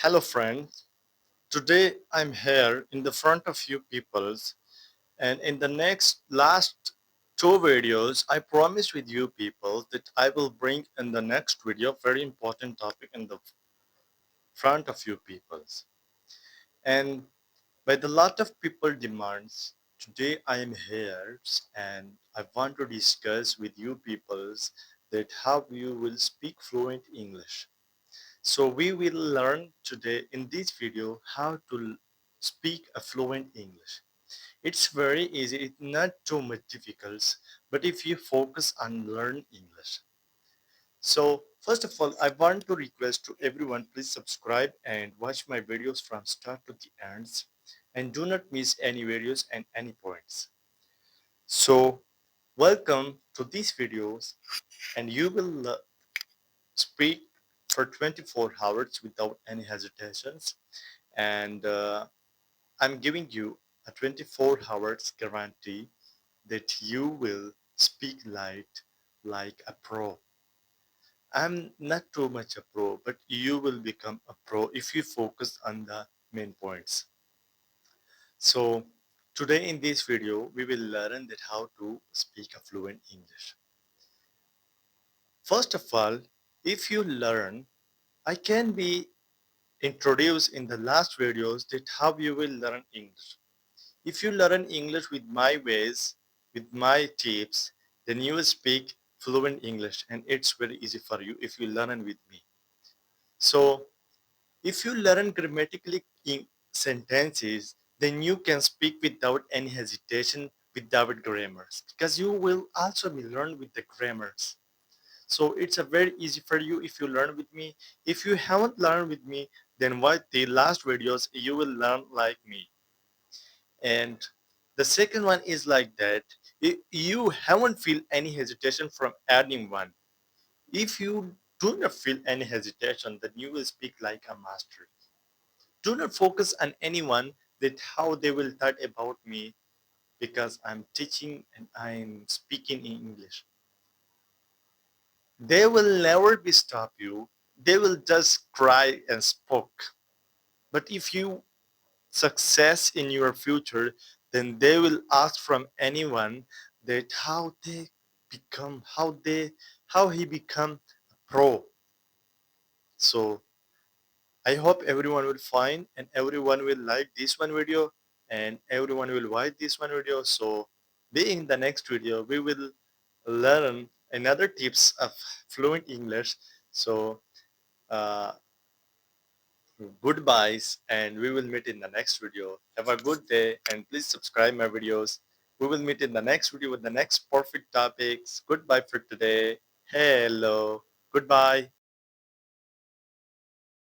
Hello friends, today I'm here in the front of you peoples, and in the next last two videos I promise with you people that I will bring in the next video very important topic in the front of you peoples. And by the lot of people demands, today I am here and I want to discuss with you peoples that how you will speak fluent English. So we will learn today in this video how to speak a fluent English. It's very easy, it's not too much difficult, but if you focus on learn English. So first of all, I want to request to everyone, please subscribe and watch my videos from start to the ends and do not miss any videos and any points. So welcome to these videos and you will speak for 24 hours without any hesitations and I'm giving you a 24 hours guarantee that you will speak like a pro. I'm not too much a pro, but you will become a pro if you focus on the main points. So today in this video we will learn that how to speak a fluent English. First of all, if you learn, I can be introduced in the last videos that how you will learn English. If you learn English with my ways, with my tips, then you will speak fluent English and it's very easy for you if you learn with me. So if you learn grammatically in sentences, then you can speak without any hesitation without grammars because you will also be learn with the grammars. So it's a very easy for you if you learn with me. If you haven't learned with me, then watch the last videos, you will learn like me. And the second one is like that. You haven't feel any hesitation from adding one. If you do not feel any hesitation, then you will speak like a master. Do not focus on anyone that how they will thought about me because I'm teaching and I'm speaking in English. They will never be stop you. They will just cry and spoke. But if you success in your future, then they will ask from anyone that how he become a pro. So I hope everyone will find and everyone will like this one video and everyone will watch this one video. So be in the next video we will learn another tips of fluent English. So uh, goodbyes and we will meet in the next video. Have a good day and please subscribe my videos. We will meet in the next video with the next perfect topics. Goodbye for today. Hello. Goodbye.